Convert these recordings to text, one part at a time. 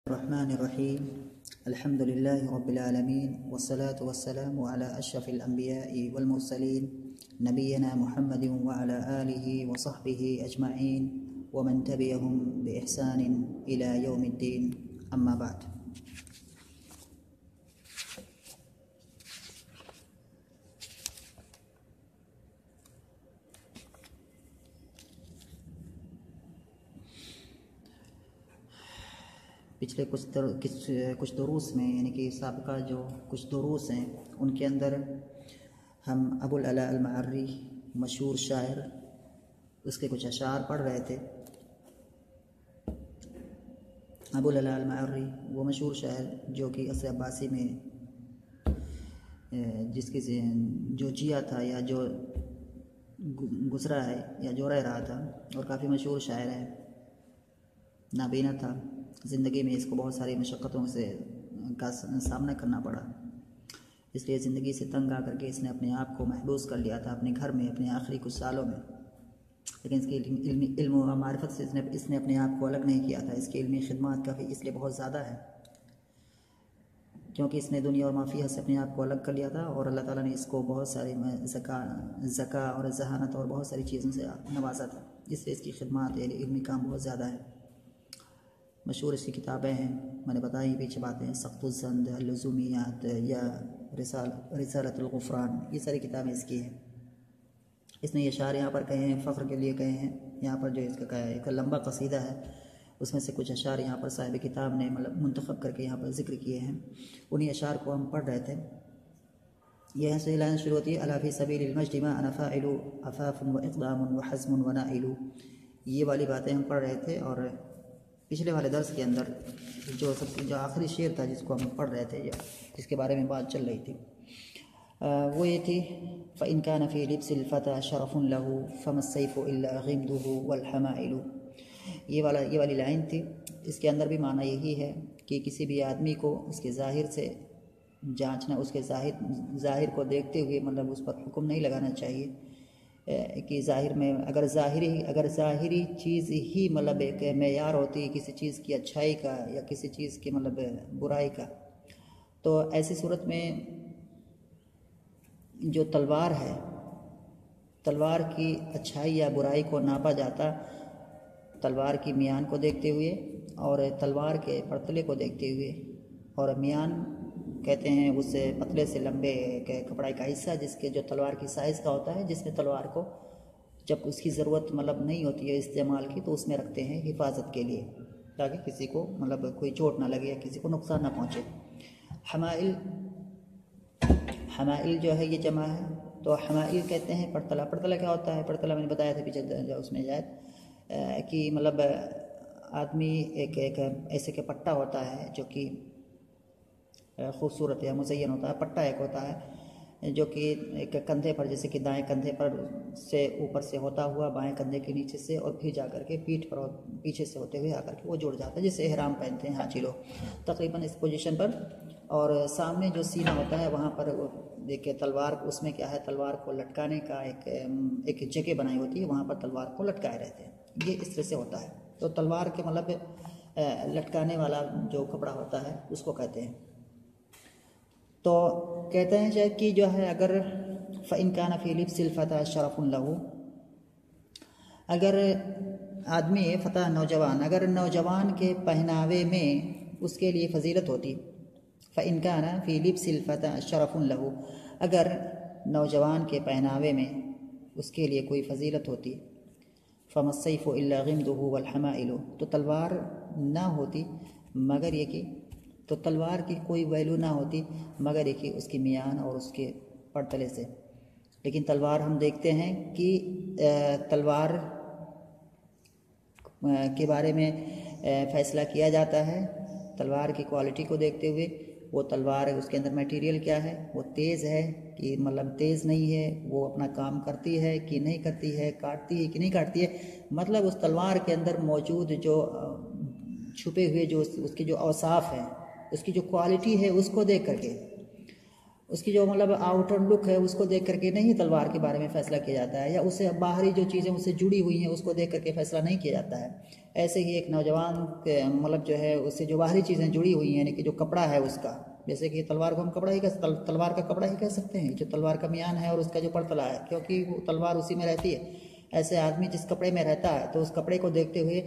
الرحمن الرحيم الحمد لله رب العالمين والصلاة والسلام على أشرف الأنبياء والمرسلين نبينا محمد وعلى آله وصحبه أجمعين ومن تبعهم بإحسان إلى يوم الدين أما بعد. پچھلے کچھ دروس میں یعنی کہ سابقہ جو کچھ دروس ہیں ان کے اندر ہم ابو العلاء المعری مشہور شاعر اس کے کچھ اشعار پڑھ رہے تھے. ابو العلاء المعری وہ مشہور شاعر جو کہ عصر عباسی میں جس کی جو جیا تھا یا جو گزرا ہے یا جو رہ رہا تھا اور کافی مشہور شاعر ہے. نابینا تھا. زندگی میں اس کو بہت ساری مشقتوں کا سامنا کرنا پڑا. اس لیے زندگی سے تنگ آ کر کے اس نے اپنے آپ کو محبوس کر لیا تھا اپنے گھر میں اپنے آخری کچھ سالوں میں. لیکن اس کی علم و معرفت سے اس نے اپنے آپ کو الگ نہیں کیا تھا. اس کی علمی خدمات کافی اس لیے بہت زیادہ ہے کیونکہ اس نے دنیا اور مافیہ سے اپنے آپ کو الگ کر لیا تھا اور اللہ تعالیٰ نے اس کو بہت سارے ذکا اور ذہانت اور بہت ساری چیزوں سے نوازا تھا. جس سے اس کی خدمات علمی کام بہت زیادہ ہے. مشہور اس کی کتابیں ہیں میں نے بتائی پیچھے باتیں. سقط الزند، اللزومیات یا رسالۃ الغفران، یہ ساری کتابیں اس کی ہیں. اس نے یہ اشعار یہاں پر کہے ہیں، فخر کے لیے کہے ہیں. یہاں پر جو اس کا کہا ہے ایک لمبا قصیدہ ہے، اس میں سے کچھ اشعار یہاں پر صاحب کتاب نے منتخب کر کے یہاں پر ذکر کیے ہیں. انہی اشعار کو ہم پڑھ رہے تھے. یہ سے لائن شروع ہوتی ہے: الا فی سبیل المجد ما انا فاعل عفاف واقدام وحزم ونائل. یہ والی باتیں ہم پڑھ رہے تھے. اور پچھلے والے درس کے اندر جو آخری شعر تھا جس کو ہم پڑھ رہے تھے، جس کے بارے میں بات چل رہی تھی، وہ یہ تھی: فَإِنْ كَانَ فِي لِبْسِ الْفَتَى شَرَفٌ لَهُ فَمَا السَّيْفُ إِلَّا غِمْدُهُ وَالْحَمَائِلُ. یہ والی لائن تھی. اس کے اندر بھی معنی یہی ہے کہ کسی بھی آدمی کو اس کے ظاہر سے جانچنا، اس کے ظاہر کو دیکھتے ہوئے مطلب اس پر حکم نہیں لگانا چاہیے کہ ظاہر میں اگر ظاہری چیز ہی مطلب ایک معیار ہوتی ہے کسی چیز کی اچھائی کا یا کسی چیز کی مطلب برائی کا، تو ایسی صورت میں جو تلوار ہے، تلوار کی اچھائی یا برائی کو ناپا جاتا تلوار کی میان کو دیکھتے ہوئے اور تلوار کے پرتلے کو دیکھتے ہوئے. اور میان کہتے ہیں اس پتلے سے لمبے کپڑائی کا حصہ جس کے جو تلوار کی سائز کا ہوتا ہے، جس میں تلوار کو جب اس کی ضرورت مطلب نہیں ہوتی ہے استعمال کی تو اس میں رکھتے ہیں حفاظت کے لیے تاکہ کسی کو مطلب کوئی چوٹ نہ لگے یا کسی کو نقصان نہ پہنچے. حمائل جو ہے یہ جمع ہے. تو حمائل کہتے ہیں پرتلا. پرتلا کیا ہوتا ہے؟ پرتلا میں نے بتایا تھا پیچھے اس میں کہ مطلب آدمی ایک ایسے کہ پٹا ہوتا ہے جو کہ خوبصورت یا مزین ہوتا ہے. پٹا ایک ہوتا ہے جو کہ ایک کندھے پر، جیسے کہ دائیں کندھے پر سے اوپر سے ہوتا ہوا بائیں کندھے کے نیچے سے اور پھر جا کر کے پیٹھ پر اور پیچھے سے ہوتے ہوئے آ کر کے وہ جڑ جاتا ہے، جسے احرام پہنتے ہیں حاجی لوگ تقریباً اس پوزیشن پر. اور سامنے جو سینہ ہوتا ہے وہاں پر دیکھیں تلوار، اس میں کیا ہے تلوار کو لٹکانے کا ایک جگہ بنائی ہوتی ہے، وہاں پر تلوار کو لٹکائے رہتے ہیں. یہ اس طرح سے ہوتا ہے. تو تلوار کے مطلب لٹکانے والا جو کپڑا ہوتا ہے اس کو کہتے ہیں. تو کہتے ہیں کہ جو ہے اگر فَإِنْ كَانَ فِي لِبْسِ الْفَتَى شَرَفٌ لَهُ، اگر آدمی فتح نوجوان، اگر نوجوان کے پہناوے میں اس کے لیے فضیلت ہوتی، فَإِنْ كَانَ فِي لِبْسِ الْفَتَى شَرَفٌ لَهُ، اگر نوجوان کے پہناوے میں اس کے لیے کوئی فضیلت ہوتی، فَمَا السَّيْفُ إِلَّا غِمْدُهُ وَالْحَمَائِلُ، تو تلوار نہ ہوتی مگر یہ کہ تو تلوار کی کوئی ویلو نہ ہوتی مگر یہ کہ اس کی میان اور اس کے پرتلے سے. لیکن تلوار ہم دیکھتے ہیں کہ تلوار کے بارے میں فیصلہ کیا جاتا ہے تلوار کی کوالٹی کو دیکھتے ہوئے. وہ تلوار اس کے اندر میٹیریل کیا ہے، وہ تیز ہے کہ مطلب تیز نہیں ہے، وہ اپنا کام کرتی ہے کہ نہیں کرتی ہے، کاٹتی ہے کہ نہیں کاٹتی ہے. مطلب اس تلوار کے اندر موجود جو چھپے ہوئے جو اس کے جو اوصاف ہیں، اس کی جو کوالٹی ہے اس کو دیکھ کر کے اس کی جو مطلب آؤٹر لک ہے اس کو دیکھ کر کے نہیں تلوار کے بارے میں فیصلہ کیا جاتا ہے، یا اس سے باہری جو چیزیں اس سے جڑی ہوئی ہیں اس کو دیکھ کر کے فیصلہ نہیں کیا جاتا ہے۔ ایسے ہی ایک نوجوان مطلب جو ہے اس سے جو باہری چیزیں جڑی ہوئی ہیں، یعنی کہ جو کپڑا ہے اس کا، جیسے کہ تلوار کو ہم تلوار کا کپڑا ہی کہہ سکتے ہیں، جو تلوار کا میان ہے اور اس کا جو پڑتلا ہے، کیونکہ وہ تلوار اسی میں رہتی ہے۔ ایسے آدمی جس کپڑے میں رہتا ہے تو اس کپڑے کو دیکھتے ہوئے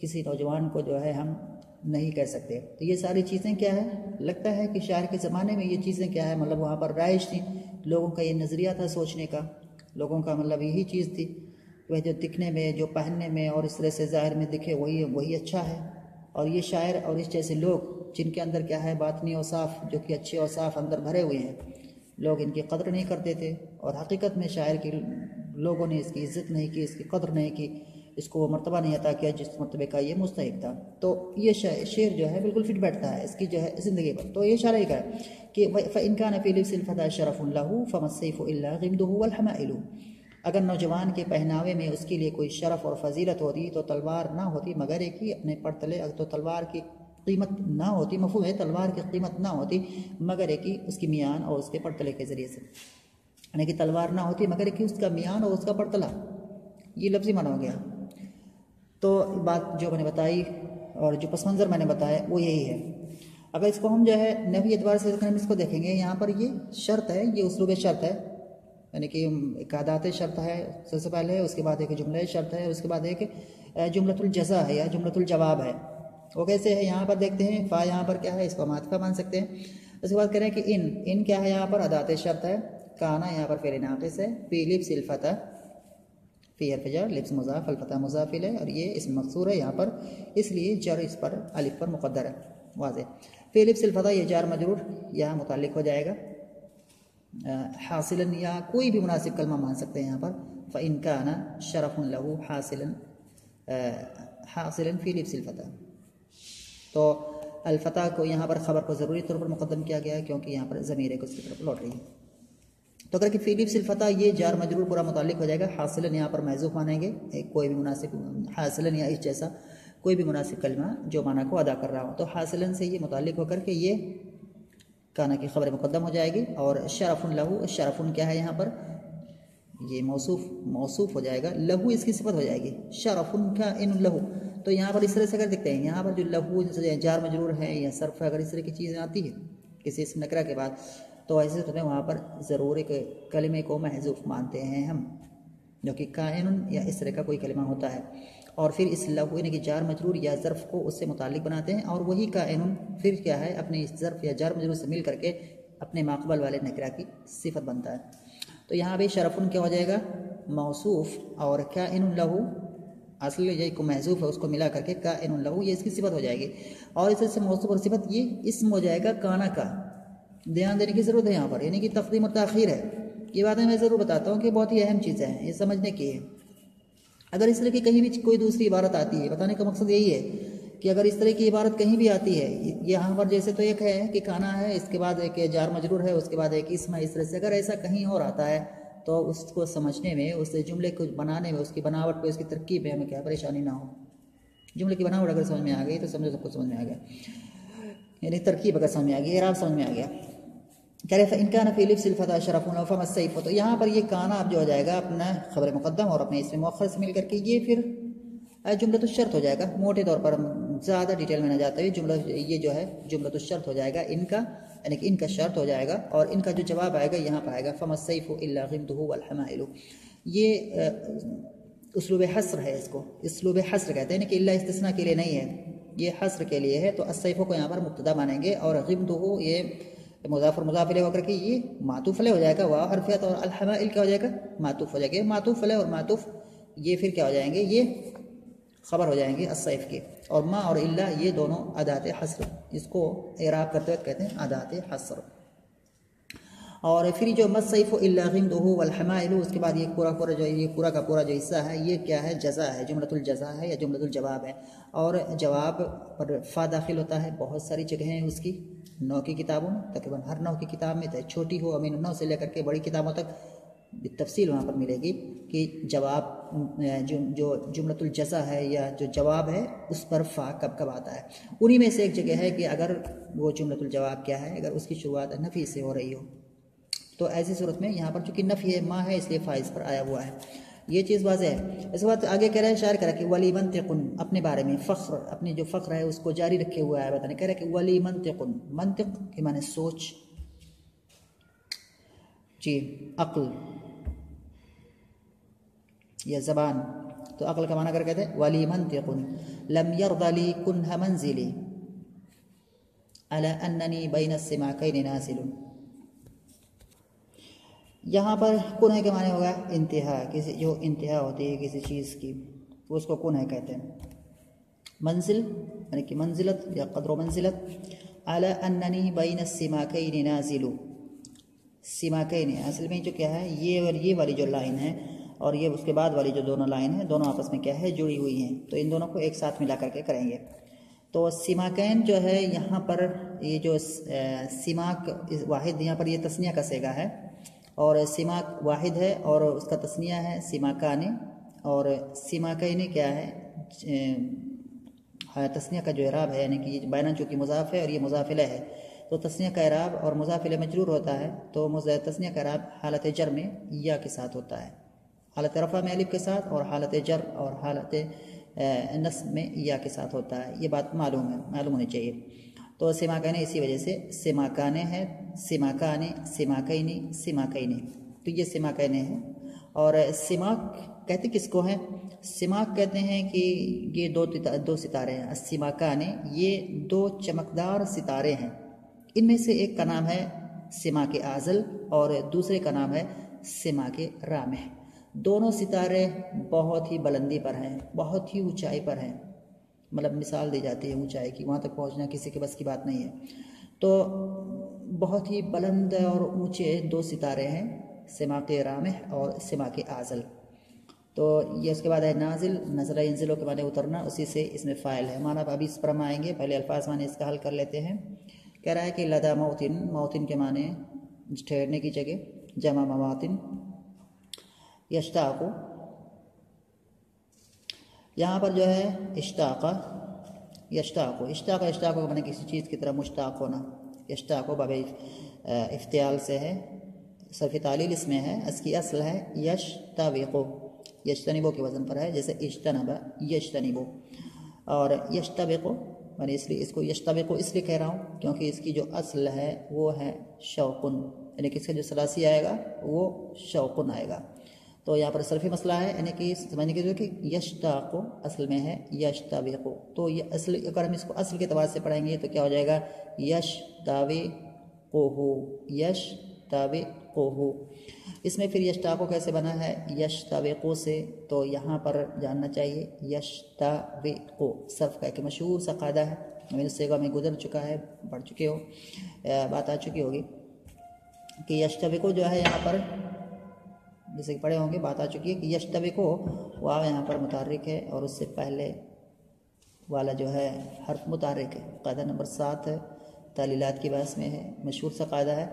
کسی نوجوان کو جو ہے ہم نہیں کہہ سکتے۔ تو یہ ساری چیزیں کیا ہے، لگتا ہے کہ شاعر کے زمانے میں یہ چیزیں کیا ہے، مطلب وہاں پر رائج تھی، لوگوں کا یہ نظریہ تھا سوچنے کا، لوگوں کا مطلب یہی چیز تھی، وہ جو دکھنے میں، جو پہننے میں اور اس طرح سے ظاہر میں دکھے وہی اچھا ہے۔ اور یہ شاعر اور اس جیسے لوگ جن کے اندر کیا ہے باطنی اوصاف، جو کہ اچھے اوصاف اندر بھرے ہوئے ہیں، لوگ ان کی قدر نہیں کرتے تھے، اور حقیقت میں شاعر کی لوگوں نے اس کی عزت نہیں کی، اس کی قدر نہیں کی، اس کو وہ مرتبہ نہیں عطا کیا جس مرتبے کا یہ مستحق تھا۔ تو یہ شعر جو ہے بالکل فٹ بیٹھتا ہے اس کی جو ہے زندگی پر۔ تو یہ اشارہ یہ ہے کہ فَإِنْ كَانَ فِي لِبْسِ الْفَتَىٰ شَرَفٌ لَهُ فَمَا السَّيْفُ إِلَّا غِمْدُهُ وَالْحَمَائِلُ۔ اگر نوجوان کے پہناوے میں اس کے لیے کوئی شرف اور فضیلت ہوتی تو تلوار نہ ہوتی مگر ایک ہی اپنے پرتلے، تو تلوار کی قیمت نہ ہوتی، مفہوم ہے تلوار کی قیمت نہ ہوتی مگر ایک ہی اس کی میان اور اس کے پرتلے کے ذریعے سے، یعنی کہ تلوار نہ ہوتی مگر ایک ہی اس کا میان اور اس کا پرتلا، یہ لفظی معنی ہو گیا۔ تو بات جو میں نے بتائی اور جو پس منظر میں نے بتایا وہ یہی ہے۔ اگر اس کو ہم جو ہے نحوی اعتبار سے ہم اس کو دیکھیں گے، یہاں پر یہ شرط ہے، یہ اسلوب شرط ہے، یعنی کہ ایک عادات شرط ہے سب سے پہلے، اس کے بعد ایک جملہ شرط ہے، اس کے بعد ایک جملۃ الجزا ہے یا جملۃ الجواب ہے۔ وہ کیسے ہے، یہاں پر دیکھتے ہیں، فا یہاں پر کیا ہے، اس کو معطفہ مان سکتے ہیں۔ اس کے بعد کہہ رہے ہیں کہ ان کیا ہے، یہاں پر عادات شرط ہے، کانا یہاں پر فعل ناقص ہے، فی لبس الفتح، فی حرف جر، لبس مضاف، الفتح مضاف الیہ، اور یہ اسم مقصور ہے یہاں پر، اس لیے جر اس پر الف پر مقدر ہے، واضح۔ فی لبس الفتح یہ جار مجرور یہاں متعلق ہو جائے گا، حاصلاً یا کوئی بھی مناسب کلمہ مان سکتے ہیں یہاں پر، فإن کان شرف لہ حاصلاً فی لبس الفتح۔ تو الفتح کو یہاں پر خبر کو ضروری طور پر مقدم کیا گیا ہے کیونکہ یہاں پر ضمیر ہے اس کی طرف لوٹ رہی ہے۔ تو اگر کہ فی لبس الفتح یہ جار مجرور پورا متعلق ہو جائے گا، حاصلاً یہاں پر محذوف مانیں گے، کوئی بھی مناسب حاصلاً یا اس جیسا کوئی بھی مناسب کلمہ جو معنی کو ادا کر رہا ہو، تو حاصلاً سے یہ متعلق ہو کر کے یہ کانا کی خبر مقدم ہو جائے گی، اور شرف لہو، شرف کیا ہے یہاں پر، یہ موصوف ہو جائے گا، لہو اس کی صفت ہو جائے گی، شرف کا ان لہو۔ تو یہاں پر اس طرح سے اگر دیکھتے ہیں، یہاں پر جو لہو جار مجرور ہے یا صرف ہے، اگر اس طرح کی چیزیں آتی ہے کسی اسم نکرہ کے بعد، تو ایسے ہوتے ہیں وہاں پر ضرور ایک کلمے کو محذوف مانتے ہیں ہم، جو کہ کائن یا اس طرح کا کوئی کلمہ ہوتا ہے، اور پھر اس لہو یعنی کہ جار مجرور یا ظرف کو اس سے متعلق بناتے ہیں، اور وہی کائن پھر کیا ہے اپنے اس ظرف یا جار مجرور سے مل کر کے اپنے ماقبل والے نکرہ کی صفت بنتا ہے۔ تو یہاں بھی شرفن کیا ہو جائے گا، موصوف، اور کائن لہو اصل یہ کو محذوف ہے اس کو ملا کر کے کائن لہو یہ اس کی صفت ہو جائے گی، اور اس سے موصوف اور صفت یہ اسم ہو جائے گا کانا کا۔ دھیان دینے کی ضرورت ہے یہاں پر، یعنی کہ تقدیم اور تاخیر ہے، یہ باتیں میں ضرور بتاتا ہوں کہ بہت ہی اہم چیزیں ہیں، یہ سمجھنے کی ہے۔ اگر اس طرح کی کہیں بھی کوئی دوسری عبارت آتی ہے، بتانے کا مقصد یہی ہے کہ اگر اس طرح کی عبارت کہیں بھی آتی ہے، یہاں پر جیسے تو ایک ہے کہ کانا ہے، اس کے بعد ایک جار مجرور ہے، اس کے بعد ایک اسم ہے، اس طرح سے اگر ایسا کہیں اور آتا ہے تو اس کو سمجھنے میں، اس جملے کو بنانے میں، اس کی بناوٹ پہ، اس کی ترکیب میں ہمیں کیا پریشانی نہ ہو۔ جملے کی بناوٹ اگر سمجھ میں آ گئی تو سمجھو سب کچھ سمجھ میں آ گیا، یعنی ترکیب اگر سمجھ میں آ گئی، اعراب سمجھ میں آ گیا۔ کہہ رہے فإن كان في لبس الفتى شرف فما السيف، تو یہاں پر یہ کانا اب جو ہو جائے گا اپنا خبر مقدم اور اپنے اسم مؤخر سے مل کر کے یہ پھر جملۃ الشرط ہو جائے گا۔ موٹے طور پر زیادہ ڈیٹیل میں نہ جاتے ہوئے جملہ یہ جو ہے جملۃ الشرط ہو جائے گا، ان کا یعنی کہ ان کا شرط ہو جائے گا، اور ان کا جو جواب آئے گا یہاں پر آئے گا فما السيف الا غمده والحمائل۔ یہ اسلوب حصر ہے، اس کو اسلوب حصر کہتے ہیں کہ الا استثناء کے لیے نہیں ہے، یہ حصر کے لیے ہے۔ تو السيف کو یہاں پر مبتدا مانیں گے، اور غمده یہ مضاف اور مضاف الیہ ہو کر کے یہ معطوف علیہ ہو جائے گا، واو حرفیت، اور الحمائل کیا ہو جائے گا، معطوف ہو جائے گا۔ معطوف علیہ اور معطوف یہ پھر کیا ہو جائیں گے، یہ خبر ہو جائیں گے السيف کے، اور ما اور الا یہ دونوں ادات حصر، اس کو اعراب کرتے وقت کہتے ہیں ادات حصر۔ اور پھر جو السيف الا غمده والحمائل، اس کے بعد یہ پورا کا پورا جو حصہ ہے یہ کیا ہے، جزا ہے، جملۃ الجزا ہے یا جملۃ الجواب ہے، اور جواب پر فا داخل ہوتا ہے، بہت ساری جگہیں ہیں اس کی، 9 کی کتابوں میں، تقریباً ہر 9 کی کتاب میں، چاہے چھوٹی ہو امین 9 سے لے کر کے بڑی کتابوں تک تفصیل وہاں پر ملے گی کہ جواب جو جملۃ الجزا ہے یا جو جواب ہے اس پر فا کب کب آتا ہے۔ انہی میں سے ایک جگہ ہے کہ اگر وہ جملۃ الجواب کیا ہے، اگر اس کی شروعات نفی سے ہو رہی ہو، تو ایسی صورت میں یہاں پر چونکہ نفی ہے، ما ہے، اس لیے فائز پر آیا ہوا ہے، یہ چیز واضح ہے۔ اس کے بعد آگے کہہ رہا ہے شاعر، کہہ رہا ہے کہ ولی منطق، اپنے بارے میں فخر، اپنے جو فخر ہے اس کو جاری رکھے ہوا ہے بتانے، کہہ رہا ہے کہ ولی منطق، منطق کے معنی سوچ، جی عقل یا زبان، تو عقل کا معنی کر کہتے ہیں ولی منطق لم يرض لي كنه منزلي على انني بين السماكين نازل۔ یہاں پر کنہ کے معنی ہوگا انتہا، کسی جو انتہا ہوتی ہے کسی چیز کی اس کو کنہ کہتے ہیں۔ منزل یعنی کہ منزلت یا قدر و منزلت، على انني بين السماكين نازل، سماکین اصل میں جو کیا ہے یہ والی جو لائن ہے اور یہ اس کے بعد والی جو دونوں لائن ہیں دونوں آپس میں کیا ہے جڑی ہوئی ہیں، تو ان دونوں کو ایک ساتھ ملا کر کے کریں گے۔ تو سماکین جو ہے یہاں پر یہ جو سماک واحد، یہاں پر یہ تثنیہ کا صیغہ ہے اور سماک واحد ہے اور اس کا تثنیہ ہے سماکانے، اور سماکین کیا ہے تثنیہ کا جو اعراب ہے یعنی کہ یہ بینہ چونکہ مضاف ہے اور یہ مضاف الیہ ہے، تو تثنیہ کا اعراب اور مضاف الیہ مجرور ہوتا ہے، تو تثنیہ کا اعراب حالت جر میں یا کے ساتھ ہوتا ہے، حالت رفع میں الف کے ساتھ، اور حالت جر اور حالت نصب میں یا کے ساتھ ہوتا ہے۔ یہ بات معلوم ہونی چاہیے۔ تو سماکانے اسی وجہ سے سماکانے ہے، سماکانے، سماکینی، سماکینی، تو یہ سماکانے ہیں۔ اور سماک کہتے کس کو ہیں؟ سماک کہتے ہیں کہ یہ دو ستارے ہیں، السماکانے، یہ دو چمکدار ستارے ہیں، ان میں سے ایک کا نام ہے سماک اعزل اور دوسرے کا نام ہے سماک رامح۔ دونوں ستارے بہت ہی بلندی پر ہیں، بہت ہی اونچائی پر ہیں، مطلب مثال دی جاتی ہے اونچائی کی، وہاں تک پہنچنا کسی کے بس کی بات نہیں ہے، تو بہت ہی بلند اور اونچے دو ستارے ہیں، سماک رامح اور سماک اعزل۔ تو یہ اس کے بعد ہے نازل، نزلہ ینزلوں کے معنی اترنا، اسی سے اس میں فاعل ہے، معنی ابھی اس پر ہم آئیں گے، پہلے الفاظ معنی اس کا حل کر لیتے ہیں۔ کہہ رہا ہے کہ لدا موتن، موتن کے معنی ٹھہرنے کی جگہ، جمع مواطن، یشتاق، یہاں پر جو ہے اشتاق، یشتاق، اشتاق، اشتاق کو معنی کسی چیز کی طرح مشتاق ہونا، یشتاق باب افتعال سے ہے، صرف تعلیل اس میں ہے، اس کی اصل ہے یشتبقو، یجتنبو کے وزن پر ہے، جیسے اجتنب یجتنبو، اور یشتبقو میں اس لیے اس کو یشتبقو اس لیے کہہ رہا ہوں کیونکہ اس کی جو اصل ہے وہ ہے شوقن، یعنی کہ اس کا جو ثلاثی آئے گا وہ شوقن آئے گا، تو یہاں پر صرفی مسئلہ ہے، یعنی کہ سمجھنے کی جو کہ یشتاق اصل میں ہے یشتبقو، تو یہ اصل اگر ہم اس کو اصل کے اعتبار سے پڑھیں گے تو کیا ہو جائے گا یشتبقو، یشتبقو، اس میں پھر یشتاقو کیسے بنا ہے یشتبقو سے، تو یہاں پر جاننا چاہیے یشتبقو صرف کا ایک مشہور سا قاعدہ ہے، میرے صیغہ میں گزر چکا ہے، پڑھ چکے ہو، بات آ چکی ہوگی کہ یشتبقو جو ہے یہاں پر جیسے کہ پڑھے ہوں گے، بات آ چکی ہے کہ یشتبقو واو یہاں پر متحرک ہے اور اس سے پہلے والا جو ہے حرف متحرک ہے، قاعدہ نمبر 7 ہے، تعلیلات کی بحث میں ہے، مشہور سا قاعدہ ہے،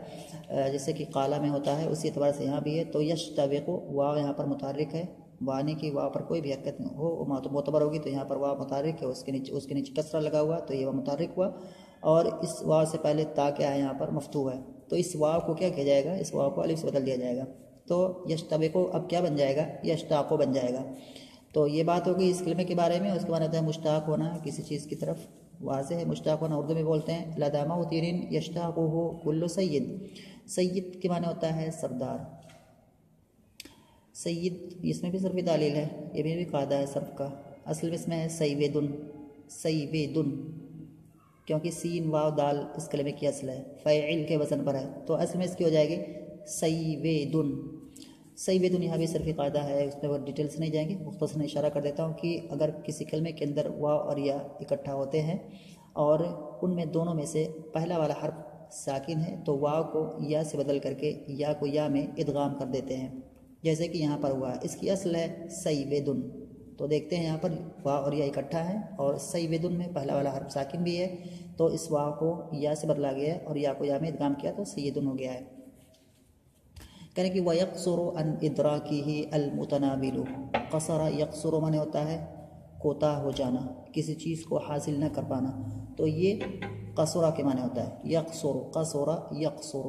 جیسے کہ قالہ میں ہوتا ہے اسی اعتبار سے یہاں بھی ہے، تو یشتبقو واو یہاں پر متحرک ہے، وانی کی واو پر کوئی بھی حرکت ہو معتبر ہوگی، تو یہاں پر واو متحرک ہے، اس کے نیچے کسرہ لگا ہوا تو یہ واو متحرک ہوا، اور اس واو سے پہلے تا کیا ہے یہاں پر مفتوح ہے، تو اس واو کو کیا کیا جائے گا، اس واو کو الف سے بدل دیا جائے گا، تو یشتبقو اب کیا بن جائے گا یشتاقو بن جائے گا۔ تو یہ بات ہوگی اس کلمے کے بارے میں۔ اس کے بعد ہے مشتاق ہونا کسی چیز کی طرف، واضح ہے مشتاق ہونا، اردو میں بولتے ہیں لدا موتن یشتاقہ کل سید، سید کے معنی ہوتا ہے سردار، سید اس میں بھی صرف تعلیل ہے، یہ بھی قاعدہ ہے صرف کا، اصل میں اس میں ہے سیودن، سیودن، کیونکہ سین واو دال اس کلمے کی اصل ہے، فاعل کے وزن پر ہے، تو اصل میں اس کی ہو جائے گی سیودن، سیودن، یہاں بھی صرفی قاعدہ ہے، اس میں ڈیٹیل سے نہیں جائیں گے، مختصراً اشارہ کر دیتا ہوں کہ اگر کسی کلمے کے اندر واو اور یا اکٹھا ہوتے ہیں اور ان میں دونوں میں سے پہلا والا حرف ساکن ہے تو واو کو یا سے بدل کر کے یا کو یا میں ادغام کر دیتے ہیں، جیسے کہ یہاں پر ہوا، اس کی اصل ہے سیودن، تو دیکھتے ہیں یہاں پر واو اور یا اکٹھا ہے اور سیودن میں پہلا والا حرف ساکن بھی ہے، تو اس واو کو یا سے بدلا گیا ہے اور یا کو یا میں ادغام کیا تو سیدن ہو گیا ہے۔ کہنے کہ وَيَقْصُرُ عَنْ إِدْرَاكِهِ الْمُتَنَابِلُ، قصر یقصر معنی ہوتا ہے کوتاہ ہو جانا، کسی چیز کو حاصل نہ کر پانا، تو یہ قصرہ کے معنی ہوتا ہے، یقصر، قصر یقصر،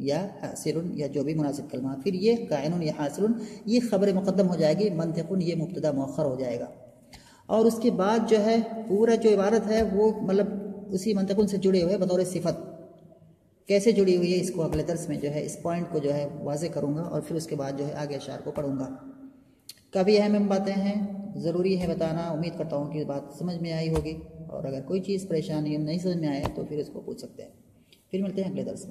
یا حاصل یا جو بھی مناسب کلمہ، پھر یہ قائن یا حاصل یہ خبر مقدم ہو جائے گی، منطق یہ مبتدا مؤخر ہو جائے گا، اور اس کے بعد جو ہے پورا جو عبارت ہے وہ مطلب اسی منطق سے جڑے ہوئے بطور صفت کیسے جڑی ہوئی ہے، اس کو اگلے درس میں جو ہے اس پوائنٹ کو جو ہے واضح کروں گا، اور پھر اس کے بعد جو ہے آگے اشعار کو پڑھوں گا۔ کافی اہم باتیں ہیں، ضروری ہے بتانا، امید کرتا ہوں کہ بات سمجھ میں آئی ہوگی، اور اگر کوئی چیز پریشانی نہیں سمجھ میں آئے تو پھر اس کو پوچھ سکتے ہیں۔ پھر ملتے ہیں اگلے درس میں۔